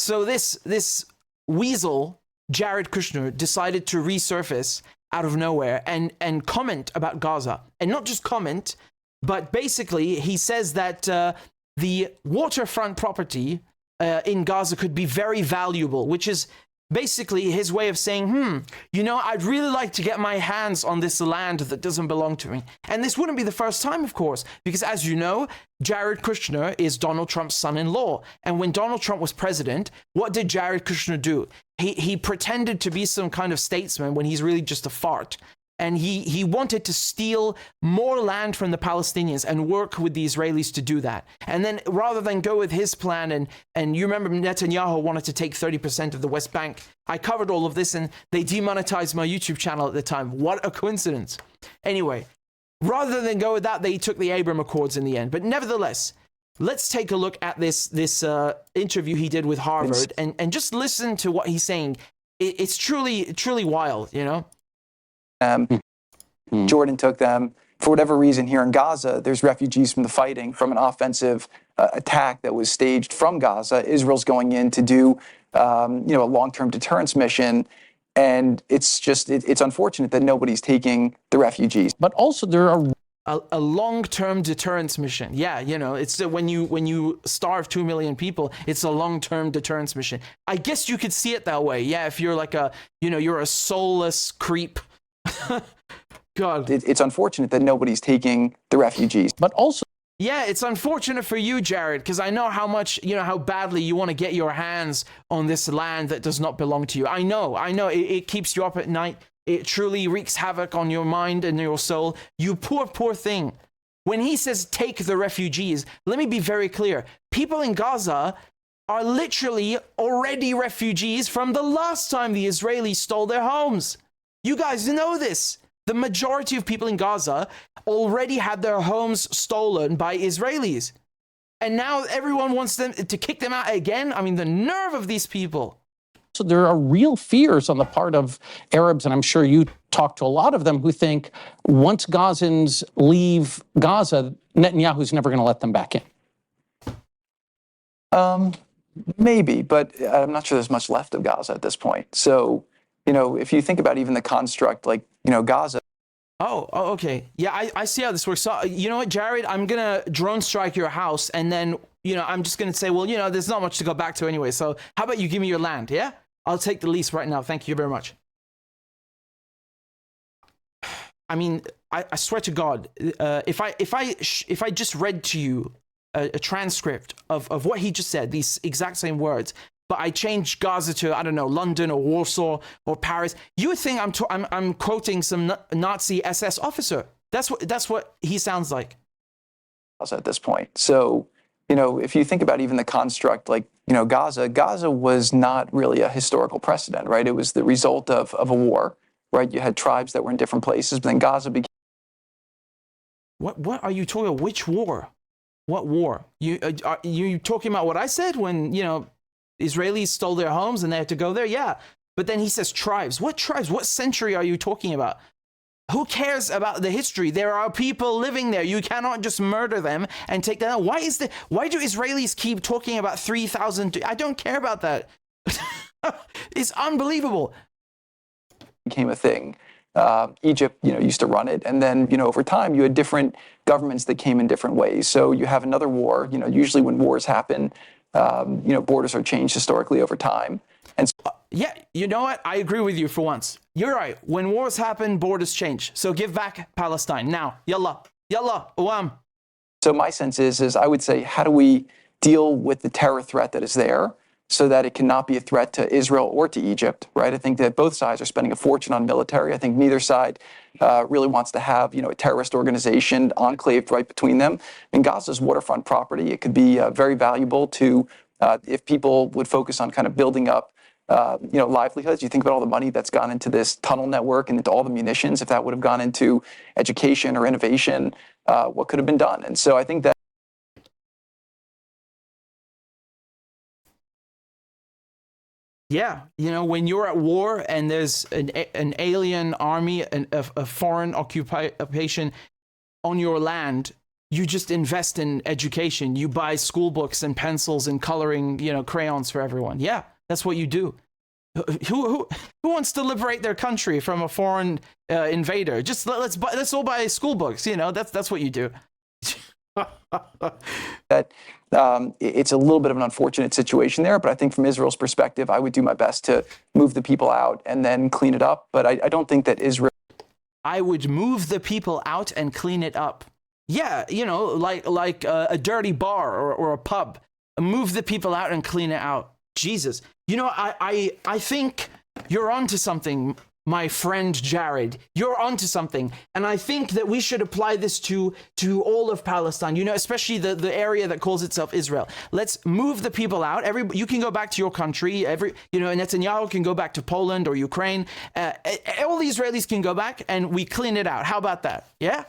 So this weasel, Jared Kushner, decided to resurface out of nowhere and comment about Gaza. And not just comment, but basically he says that the waterfront property in Gaza could be very valuable, which is basically his way of saying, I'd really like to get my hands on this land that doesn't belong to me. And this wouldn't be the first time, of course, because as you know, Jared Kushner is Donald Trump's son-in-law. And when Donald Trump was president, what did Jared Kushner do? He pretended to be some kind of statesman when he's really just a fart. And he wanted to steal more land from the Palestinians and work with the Israelis to do that. And then rather than go with his plan, and you remember Netanyahu wanted to take 30% of the West Bank. I covered all of this and they demonetized my YouTube channel at the time. What a coincidence. Anyway, rather than go with that, they took the Abraham Accords in the end. But nevertheless, let's take a look at this interview he did with Harvard and just listen to what he's saying. It's truly wild, you know? Jordan took them. For whatever reason, here in Gaza, there's refugees from the fighting, from an offensive attack that was staged from Gaza. Israel's going in to do, a long-term deterrence mission, and it's unfortunate that nobody's taking the refugees. But also, there are a long-term deterrence mission. Yeah, it's when you starve 2 million people, it's a long-term deterrence mission. I guess you could see it that way. Yeah, if you're like you're a soulless creep. God. It's unfortunate that nobody's taking the refugees. But also, yeah, it's unfortunate for you, Jared, because I know how much, how badly you want to get your hands on this land that does not belong to you. I know. It keeps you up at night. It truly wreaks havoc on your mind and your soul. You poor thing. When he says take the refugees, let me be very clear. People in Gaza are literally already refugees from the last time the Israelis stole their homes. You guys know this. The majority of people in Gaza already had their homes stolen by Israelis. And now everyone wants them to kick them out again. I mean, the nerve of these people. So there are real fears on the part of Arabs, and I'm sure you talk to a lot of them, who think once Gazans leave Gaza, Netanyahu's never going to let them back in. Maybe, but I'm not sure there's much left of Gaza at this point. So, if you think about even the construct, like, Gaza. Oh, okay. Yeah, I see how this works. So, you know what, Jared? I'm going to drone strike your house, and then, I'm just going to say, well, there's not much to go back to anyway. So how about you give me your land, yeah? I'll take the lease right now. Thank you very much. I mean, I swear to God, if I just read to you a transcript of what he just said, these exact same words, but I changed Gaza to, I don't know, London or Warsaw or Paris, you would think I'm quoting some Nazi SS officer. That's what he sounds like. At this point. So, if you think about even the construct, like, Gaza was not really a historical precedent, right? It was the result of a war, right? You had tribes that were in different places, but then Gaza became... What are you talking about? Which war? What war? Are you talking about what I said when, Israelis stole their homes and they had to go there? Yeah. But then he says tribes. What tribes? What century are you talking about? Who cares about the history? There are people living there. You cannot just murder them and take them out. Why do Israelis keep talking about 3,000? I don't care about that. It's unbelievable. Became a thing. Egypt, used to run it. And then, over time, you had different governments that came in different ways. So you have another war, usually when wars happen, borders are changed historically over time. And yeah, you know what? I agree with you for once. You're right. When wars happen, borders change. So give back Palestine now. Yalla, uam. So my sense is I would say, how do we deal with the terror threat that is there so that it cannot be a threat to Israel or to Egypt, right? I think that both sides are spending a fortune on military. I think neither side really wants to have, a terrorist organization enclaved right between them. And Gaza's waterfront property, it could be very valuable to, if people would focus on kind of building up, livelihoods. You think about all the money that's gone into this tunnel network and into all the munitions. If that would have gone into education or innovation, what could have been done? And so I think that. Yeah, when you're at war and there's an alien army, a foreign occupation on your land, you just invest in education. You buy school books and pencils and coloring, crayons for everyone. Yeah, that's what you do. Who wants to liberate their country from a foreign invader? Just let's all buy school books. That's what you do. That it's a little bit of an unfortunate situation there, but I think from Israel's perspective, I would do my best to move the people out and then clean it up. But I don't think that Israel. I would move the people out and clean it up. Yeah, like a dirty bar or a pub. Move the people out and clean it out. Jesus. I think you're onto something, my friend Jared. You're onto something. And I think that we should apply this to all of Palestine, especially the area that calls itself Israel. Let's move the people out. You can go back to your country. Netanyahu can go back to Poland or Ukraine. All the Israelis can go back and we clean it out. How about that? Yeah?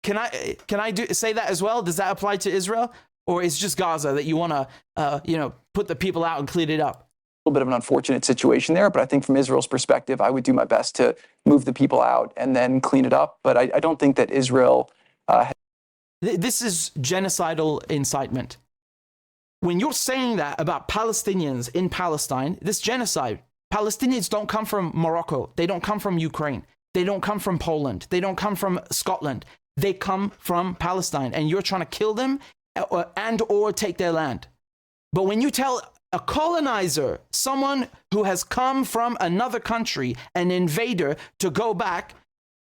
Can I say that as well? Does that apply to Israel? Or is it just Gaza that you want to, put the people out and clean it up? A little bit of an unfortunate situation there, but I think from Israel's perspective, I would do my best to move the people out and then clean it up. But I don't think that Israel. This is genocidal incitement. When you're saying that about Palestinians in Palestine, this genocide, Palestinians don't come from Morocco. They don't come from Ukraine. They don't come from Poland. They don't come from Scotland. They come from Palestine, and you're trying to kill them or take their land. But when you tell a colonizer, someone who has come from another country, an invader, to go back,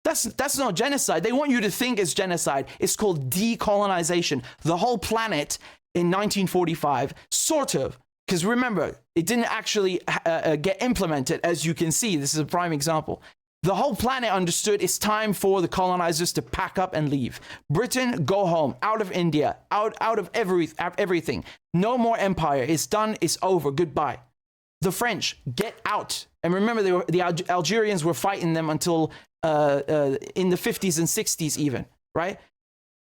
that's not genocide. They want you to think it's genocide. It's called decolonization. The whole planet in 1945, sort of, because remember, it didn't actually get implemented, as you can see. This is a prime example. The whole planet understood it's time for the colonizers to pack up and leave. Britain, go home, out of India, out of everything. No more empire. It's done. It's over. Goodbye. The French, get out. And remember, the Algerians were fighting them until in the 50s and 60s even, right?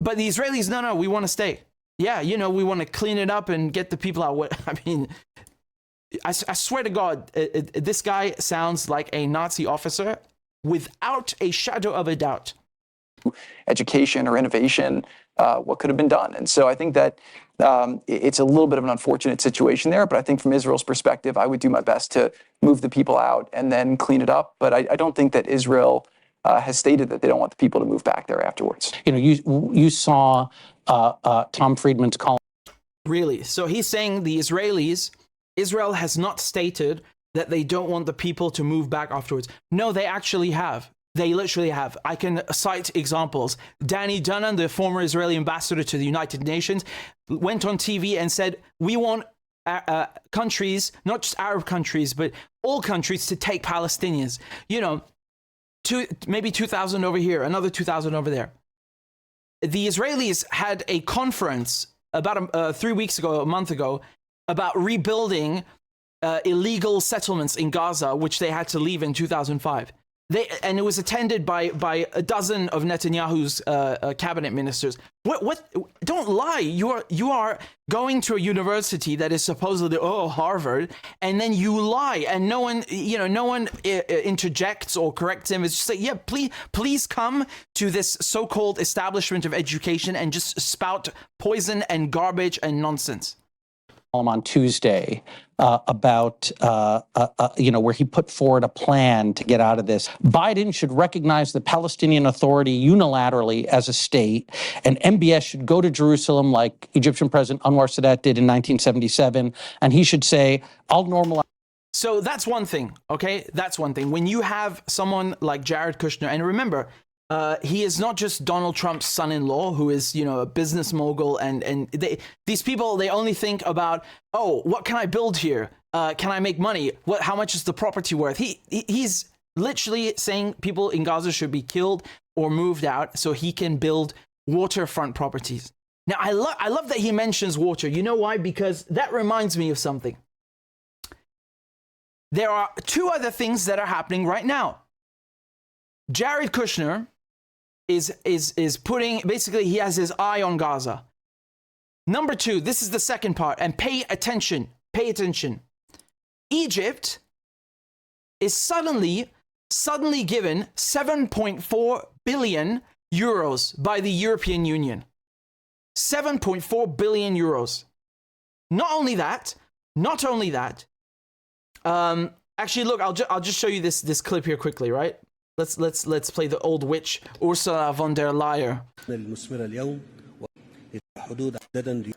But the Israelis, no, we want to stay. Yeah, we want to clean it up and get the people out. I mean, I swear to God, this guy sounds like a Nazi officer without a shadow of a doubt. Education or innovation, what could have been done. And so I think that it's a little bit of an unfortunate situation there, but I think from Israel's perspective, I would do my best to move the people out and then clean it up. But I don't think that Israel has stated that they don't want the people to move back there afterwards. You saw Tom Friedman's column. Really? So he's saying Israel has not stated that they don't want the people to move back afterwards. No, they actually have. They literally have. I can cite examples. Danny Dunham, the former Israeli ambassador to the United Nations, went on TV and said, we want countries, not just Arab countries, but all countries to take Palestinians. Maybe 2,000 over here, another 2,000 over there. The Israelis had a conference about 3 weeks ago, a month ago, about rebuilding illegal settlements in Gaza, which they had to leave in 2005. And it was attended by a dozen of Netanyahu's cabinet ministers. What? Don't lie. You are going to a university that is supposedly Harvard, and then you lie, and no one interjects or corrects him. It's just like, yeah, please come to this so-called establishment of education and just spout poison and garbage and nonsense. On Tuesday about where he put forward a plan to get out of this. Biden should recognize the Palestinian Authority unilaterally as a state, and MBS should go to Jerusalem like Egyptian President Anwar Sadat did in 1977, and he should say, I'll normalize. So that's one thing, okay? That's one thing. When you have someone like Jared Kushner, and remember, he is not just Donald Trump's son-in-law, who is, a business mogul, and these people, they only think about, what can I build here? Can I make money? How much is the property worth? He's literally saying people in Gaza should be killed or moved out so he can build waterfront properties. Now, I love that he mentions water. You know why? Because that reminds me of something. There are two other things that are happening right now. Jared Kushner is putting, basically he has his eye on Gaza. Number two, this is the second part, and pay attention. Egypt is suddenly given 7.4 billion euros by the European Union. 7.4 billion euros. Not only that, actually, look, I'll just show you this clip here quickly, right? Let's play the old witch, Ursula von der Leyen.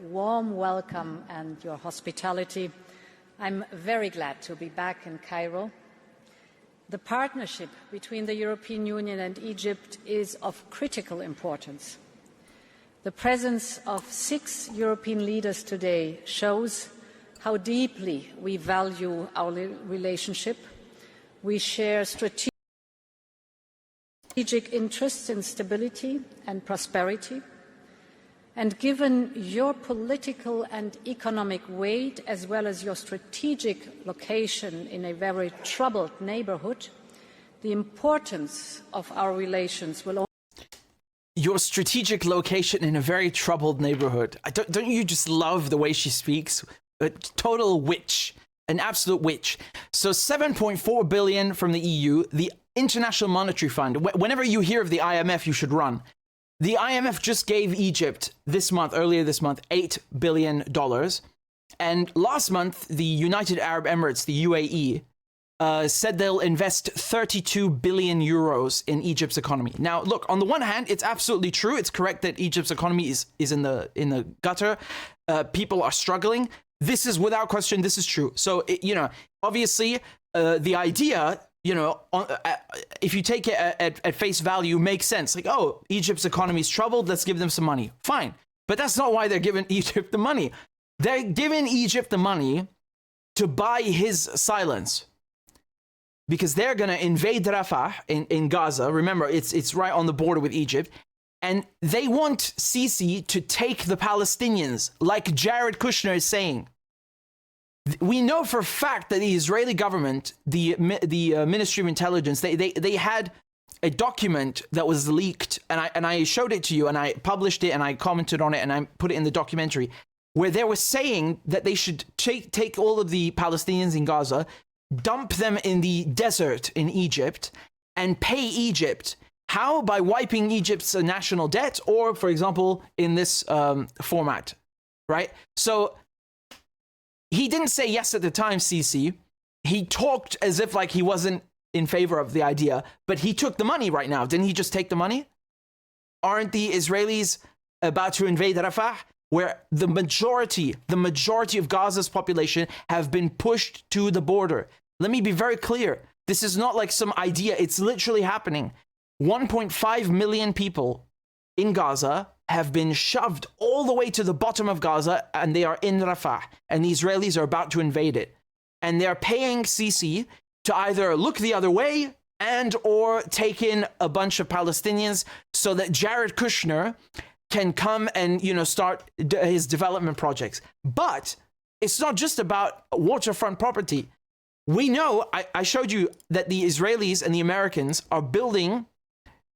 Warm welcome and your hospitality. I'm very glad to be back in Cairo. The partnership between the European Union and Egypt is of critical importance. The presence of 6 European leaders today shows how deeply we value our relationship. We share strategic interests in stability and prosperity. And given your political and economic weight, as well as your strategic location in a very troubled neighborhood, the importance of our relations will Your strategic location in a very troubled neighborhood. Don't you just love the way she speaks? A total witch, an absolute witch. So 7.4 billion from the EU, the International Monetary Fund. Whenever you hear of the IMF, you should run. The IMF just gave Egypt earlier this month, $8 billion. And last month, the United Arab Emirates, the UAE, said they'll invest 32 billion euros in Egypt's economy. Now, look, on the one hand, it's absolutely true. It's correct that Egypt's economy is in the gutter. People are struggling. This is without question, this is true. So, obviously, the idea, if you take it at face value, makes sense. Like, oh, Egypt's economy is troubled, let's give them some money. Fine. But that's not why they're giving Egypt the money. They're giving Egypt the money to buy his silence. Because they're going to invade Rafah in Gaza. Remember, it's right on the border with Egypt. And they want Sisi to take the Palestinians, like Jared Kushner is saying. We know for a fact that the Israeli government, the Ministry of Intelligence, they had a document that was leaked, and I showed it to you, and I published it, and I commented on it, and I put it in the documentary, where they were saying that they should take all of the Palestinians in Gaza, dump them in the desert in Egypt, and pay Egypt. How? By wiping Egypt's national debt, or, for example, in this format, right? So he didn't say yes at the time, Sisi. He talked as if like he wasn't in favor of the idea, but he took the money right now. Didn't he just take the money? Aren't the Israelis about to invade Rafah, where the majority of Gaza's population have been pushed to the border? Let me be very clear. This is not like some idea. It's literally happening. 1.5 million people in Gaza have been shoved all the way to the bottom of Gaza, and they are in Rafah, and the Israelis are about to invade it. And they're paying Sisi to either look the other way and or take in a bunch of Palestinians so that Jared Kushner can come and, start his development projects. But it's not just about waterfront property. We know, I showed you that the Israelis and the Americans are building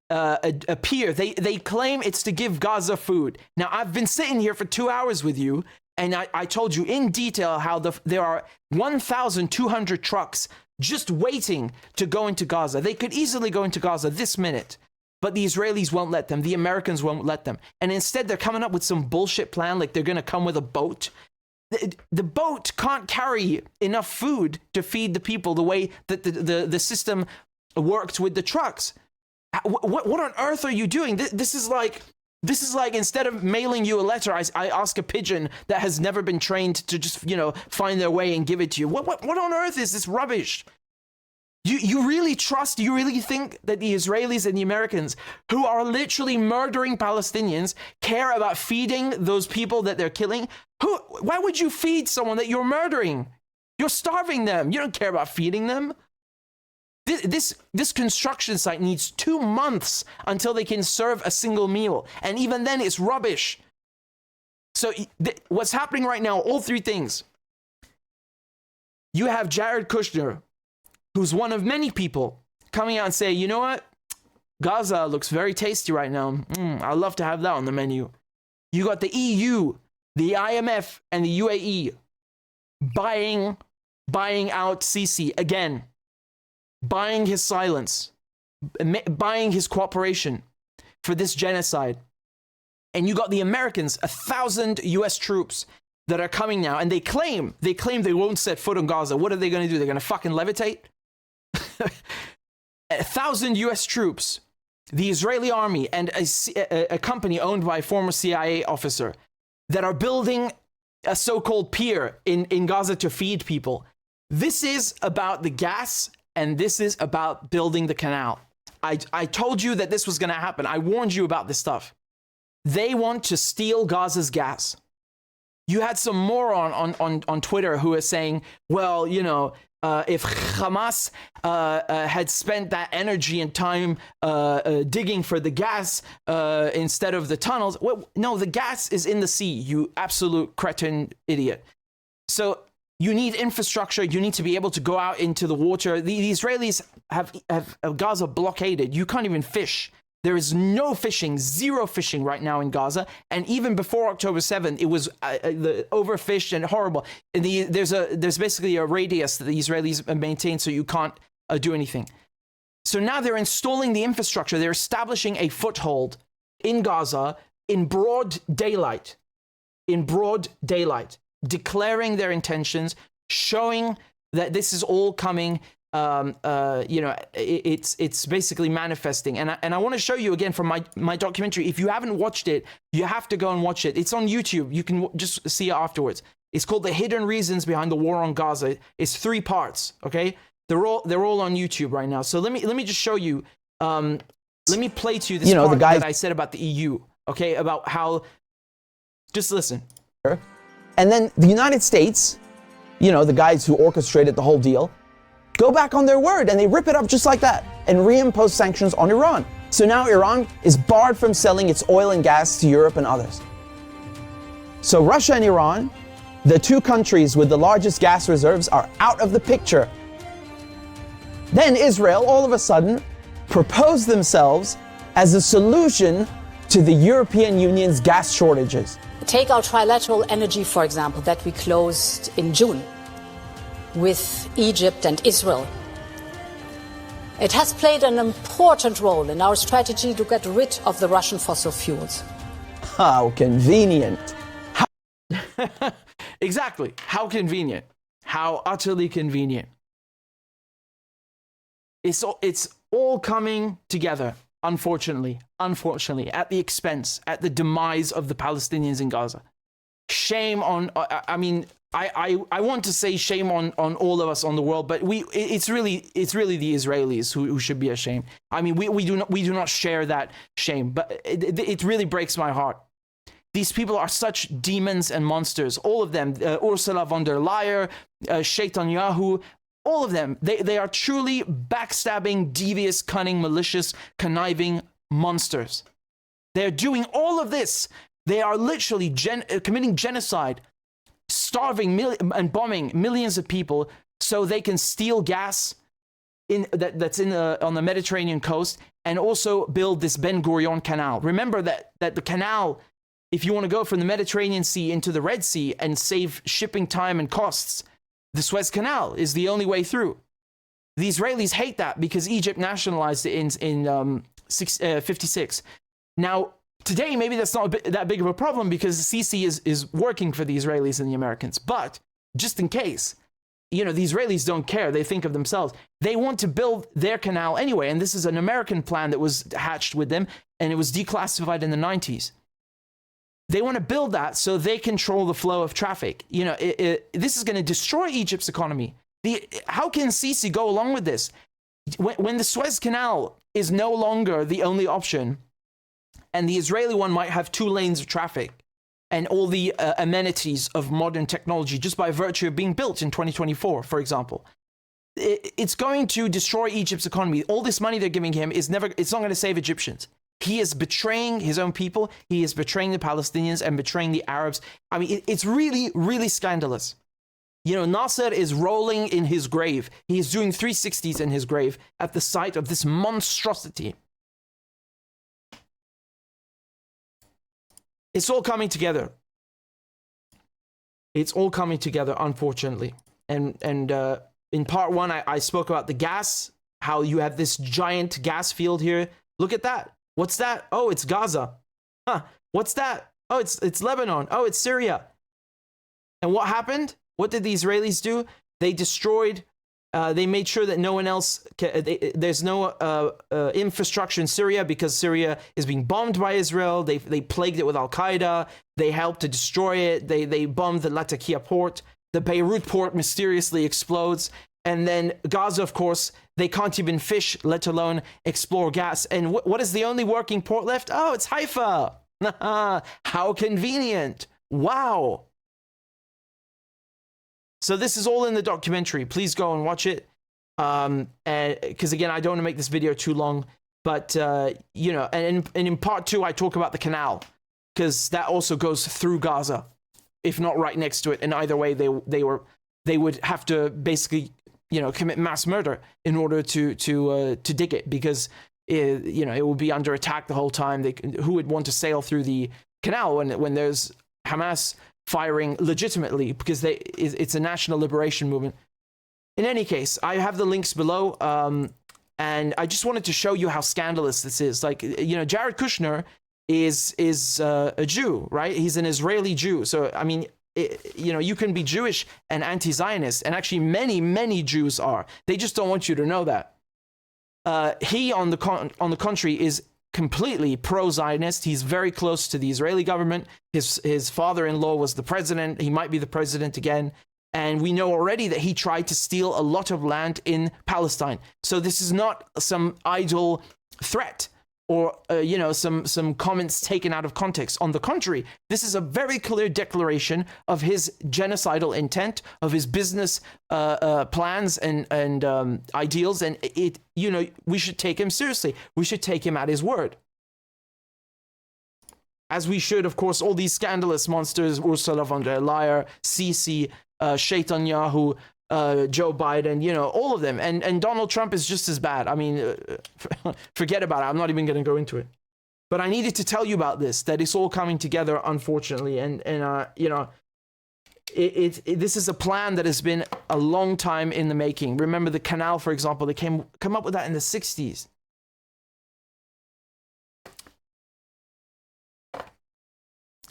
a pier. They claim it's to give Gaza food. Now, I've been sitting here for 2 hours with you, and I told you in detail how there are 1,200 trucks just waiting to go into Gaza. They could easily go into Gaza this minute, but the Israelis won't let them. The Americans won't let them. And instead, they're coming up with some bullshit plan, like they're going to come with a boat. The boat can't carry enough food to feed the people the way that the system worked with the trucks. What on earth are you doing? This is like instead of mailing you a letter, I ask a pigeon that has never been trained to just, find their way and give it to you. What on earth is this rubbish? You really think that the Israelis and the Americans, who are literally murdering Palestinians, care about feeding those people that they're killing? Why would you feed someone that you're murdering? You're starving them. You don't care about feeding them. This construction site needs 2 months until they can serve a single meal. And even then, it's rubbish. So what's happening right now, all three things. You have Jared Kushner, who's one of many people, coming out and saying, you know what? Gaza looks very tasty right now. I'd love to have that on the menu. You got the EU, the IMF, and the UAE buying out Sisi again. Buying his silence, buying his cooperation for this genocide. And you got the Americans, 1,000 US troops that are coming now, and they claim they won't set foot on Gaza. What are they going to do? They're going to fucking levitate? 1,000 US troops, the Israeli army, and a company owned by a former CIA officer that are building a so-called pier in Gaza to feed people. This is about the gas, and this is about building the canal. I told you that this was going to happen. I warned you about this stuff. They want to steal Gaza's gas. You had some moron on Twitter who was saying, well, you know, if Hamas had spent that energy and time digging for the gas instead of the tunnels. Well, no, the gas is in the sea, you absolute cretin idiot. So you need infrastructure. You need to be able to go out into the water. The Israelis have Gaza blockaded. You can't even fish. There is no fishing, zero fishing right now in Gaza. And even before October 7th, it was overfished and horrible. And there's basically a radius that the Israelis maintain so you can't do anything. So now they're installing the infrastructure. They're establishing a foothold in Gaza in broad daylight, declaring their intentions, showing that this is all coming. It's basically manifesting, and I want to show you again from my documentary. If you haven't watched it, you have to go and watch it. It's on YouTube. You can just see it afterwards. It's called The Hidden Reasons Behind the War on Gaza. It's 3 parts. Okay, they're all on YouTube right now. So let me just show you. Let me play to you this part that I said about the EU. Okay, about how. Just listen. And then the United States, the guys who orchestrated the whole deal, go back on their word and they rip it up just like that and reimpose sanctions on Iran. So now Iran is barred from selling its oil and gas to Europe and others. So Russia and Iran, the 2 countries with the largest gas reserves, are out of the picture. Then Israel, all of a sudden, proposed themselves as a solution to the European Union's gas shortages. Take our trilateral energy, for example, that we closed in June with Egypt and Israel. It has played an important role in our strategy to get rid of the Russian fossil fuels. How convenient. Exactly. How convenient. How utterly convenient. It's all coming together, unfortunately, at the expense, at the demise of the Palestinians in Gaza. Shame on, I want to say shame on all of us on the world, but it's really the Israelis who should be ashamed. I mean, we do not share that shame, but it really breaks my heart. These people are such demons and monsters, all of them. Ursula von der Leyen, Sheikh Netanyahu, all of them. They are truly backstabbing, devious, cunning, malicious, conniving monsters. They're doing all of this. They are literally committing genocide, starving and bombing millions of people so they can steal gas that's on the Mediterranean coast and also build this Ben Gurion canal. Remember that the canal, if you want to go from the Mediterranean Sea into the Red Sea and save shipping time and costs, the Suez Canal is the only way through. The Israelis hate that because Egypt nationalized it in 56. Now, today, maybe that's not that big of a problem because Sisi is working for the Israelis and the Americans. But just in case, the Israelis don't care. They think of themselves. They want to build their canal anyway. And this is an American plan that was hatched with them, and it was declassified in the 90s. They want to build that so they control the flow of traffic. This is going to destroy Egypt's economy. How can Sisi go along with this? When the Suez Canal is no longer the only option, and the Israeli one might have 2 lanes of traffic and all the amenities of modern technology just by virtue of being built in 2024, for example. It's going to destroy Egypt's economy. All this money they're giving him it's not going to save Egyptians. He is betraying his own people. He is betraying the Palestinians and betraying the Arabs. I mean, it's really, really scandalous. Nasser is rolling in his grave. He is doing 360s in his grave at the sight of this monstrosity. It's all coming together. It's all coming together, unfortunately. And in part 1, I spoke about the gas, how you have this giant gas field here. Look at that. What's that? Oh, it's Gaza. Huh, what's that? Oh, it's Lebanon. Oh, it's Syria. And what happened? What did the Israelis do? They destroyed, they made sure that no one else, there's no infrastructure in Syria because Syria is being bombed by Israel. They plagued it with Al-Qaeda. They helped to destroy it. They bombed the Latakia port. The Beirut port mysteriously explodes. And then Gaza, of course, they can't even fish, let alone explore gas. And what is the only working port left? Oh, it's Haifa. How convenient. Wow. So this is all in the documentary. Please go and watch it. Because again, I don't want to make this video too long. But, you know, and in part 2, I talk about the canal. Because that also goes through Gaza, if not right next to it. And either way, they would have to basically, you know, commit mass murder in order to dig it, because you know, it would be under attack the whole time. Who would want to sail through the canal when there's Hamas firing legitimately, because it's a national liberation movement. In any case, I have the links below, and I just wanted to show you how scandalous this is. Like, you know, Jared Kushner is a Jew, right? He's an Israeli Jew. So I mean, you know, you can be Jewish and anti-Zionist, and actually many Jews are. They just don't want you to know that. He, on the contrary, is completely pro-Zionist. He's very close to the Israeli government. His father-in-law was the president. He might be the president again. And we know already that he tried to steal a lot of land in Palestine. So this is not some idle threat, or you know, some comments taken out of context. On the contrary, this is a very clear declaration of his genocidal intent, of his business plans and ideals, and you know, we should take him seriously. We should take him at his word, as we should, of course, all these scandalous monsters: Ursula von der Leyen, Sisi, Netanyahu, Joe Biden, you know, all of them. And Donald Trump is just as bad. I mean, forget about it. I'm not even going to go into it. But I needed to tell you about this, that it's all coming together, unfortunately. And you know, this is a plan that has been a long time in the making. Remember the canal, for example, they come up with that in the 60s.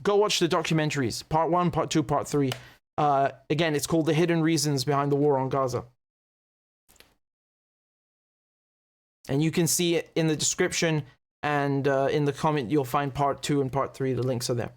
Go watch the documentaries, part 1, part 2, part 3. Again, it's called The Hidden Reasons Behind the War on Gaza. And you can see it in the description, and in the comment, you'll find part 2 and part 3. The links are there.